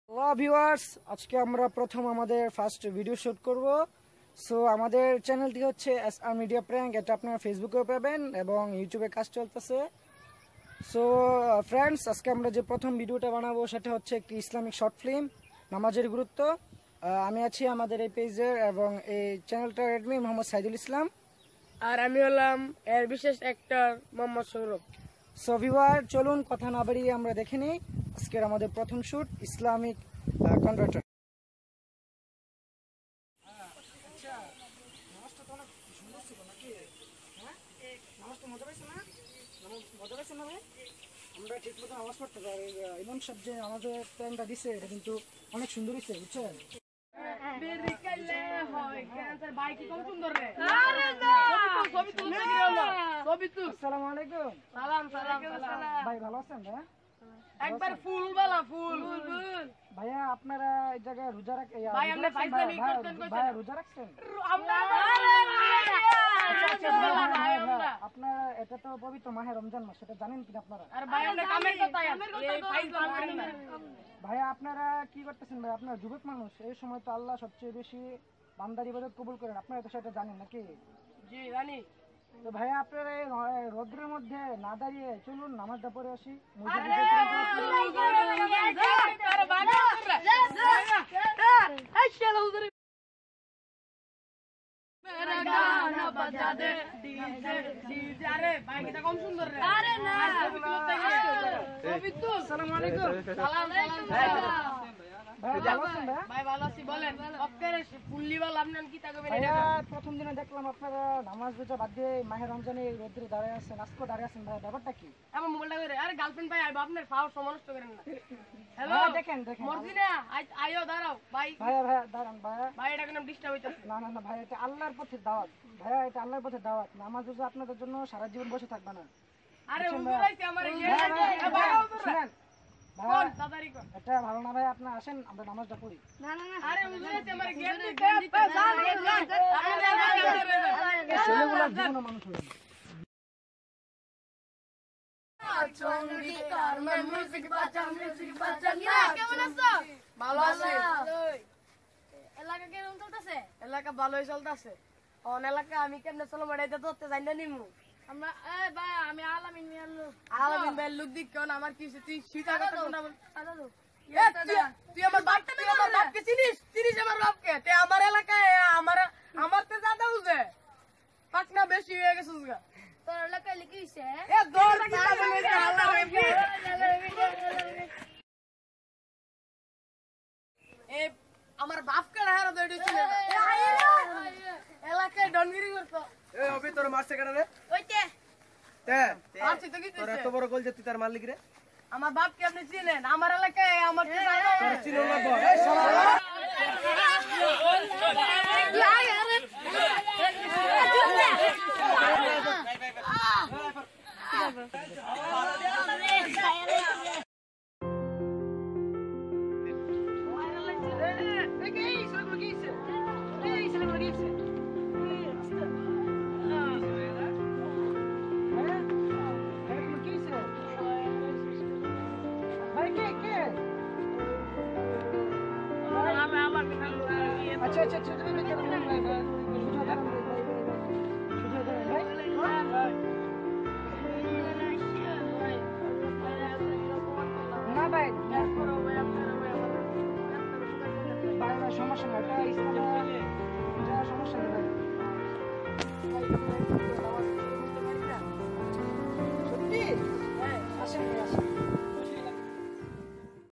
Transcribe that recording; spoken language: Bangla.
হ্যালো ভিউয়ার্স, আজকে আমরা প্রথম আমাদের ফার্স্ট ভিডিও শুট করব। সো আমাদের চ্যানেলটি হচ্ছে এসআর মিডিয়া প্র্যাঙ্ক। এটা আপনারা ফেসবুকেও পাবেন এবং ইউটিউবে কাজ চলতেছে। সো ফ্রেন্ডস, আজকে আমরা যে প্রথম ভিডিওটা বানাবো সেটা হচ্ছে একটি ইসলামিক শর্ট ফিল্ম, নামাজের গুরুত্ব। আমি আছি আমাদের এই পেজের এবং এই চ্যানেলটার অ্যাডমিন মোহাম্মদ সাইদুল ইসলাম, আর আমি হলাম এর বিশেষ actor Mohammad Sourav. So viewer, চলুন কথা না বাড়িয়ে আমরা দেখে নিই আজকের আমাদের প্রথম শুট, ইসলামিক কন্ট্রাক্টর। আমরা ঠিক মতো আওয়াজ করতে পারি। ইমাম সাহেব যে আমাদের প্ল্যানটা দিছে এটা কিন্তু অনেক সুন্দর হয়েছে, বুঝছেন? আসসালামু আলাইকুম। ভাই ভালো আছেন? ভাই একবার ফুল বালা ফুল ভাইয়া, আপনারা এই জায়গায় রোজা ভাই রোজা রাখছেন? আমরা আপনারা, এটা তো পবিত্র মাহে রমজান মাস, সেটা জানেন কিনা আপনারা? ভাইয়া আপনারা কি করতেছেন? ভাই আপনারা যুবক মানুষ, এই সময় তো আল্লাহ সবচেয়ে বেশি বান্দার ইবাদত কবুল করেন, আপনারা তো সেটা জানেন নাকি? জি জানি। তো ভাইয়া আপনারা এই রোদ্রের মধ্যে না দাঁড়িয়ে চলুন নামাজটা পড়ে আসি। আসসালামু আলাইকুম। প্রথম দিনে দেখলাম আপনারা নামাজ রোজা বাদ দিয়ে মাহে রমজানে রোদ্রে দাঁড়িয়ে আছেন, আজকে দাঁড়িয়ে আছেন, ভাই ব্যাপারটা কি? আমার মোবাইলটা করে আরে গার্লফ্রেন্ড ভাই আইবো, আপনার ফাও সমনষ্ট করেন না। হ্যালো দেখেন মর্জিনা আইও দাঁড়াও ভাই। ভাইয়া দাঁড়ান ভাইয়া। ভাই এটা কেন ডিস্টার্ব হইতাছে? না ভাই, এটা আল্লাহর পথের দাওয়াত। ভাইয়া এটা আল্লাহর পথের দাওয়াত। নামাজ রোজা আপনাদের জন্য সারা জীবন বসে থাকবে না। আরে হুজুর আইছে আমারে শুনেন কোন তাড়াতাড়ি কোন। এটা ভালো না ভাই, আপনি আসেন আমরা নামাজটা পড়ি। না আরে হুজুর আইছে আমারে গেম দিতে ছেলেগুলো জীবন মানুষ হয়ে ভালো আছে। এলাকা কেমন চলতেছে? এলাকা ভালোই চলতেছে। অন এলাকা আমি কেমনে চলো মারাইতে ধরতে যাই না নিমু। আমরা ভাই আমি আলামিন মিয়ার লোক। আলামিন ভাই লুক দিক কোন আমার কি তুই সিটা কথা কোন বল। সাদা লোক। তুই আমার বাপকে চিনিস আমার বাপকে? তে আমার এলাকায় আমার তে দাদা উজে পাকনা বেশি হয়ে গেছে উজগা। তোর এলাকায় লিখে দিছে এ দৌড় কি তাহলে আল্লাহ রে। এ আমার বাপকে হারা দৌড় দিছিল এলাকায় ডনগিরি করতো। এ অবি তোর মারছে কেন রে? ওইতে তে মারছি তো কি তোর এত বড় গোল যে তুই তার মারলি কি রে? আমার বাপকে আপনি চিনেন? আমার এলাকায় আমার তোর চিনো না বল। এই শালা আচ্ছা না ভাই, সমস্যা না, এটা সমস্যা নেই ভাই।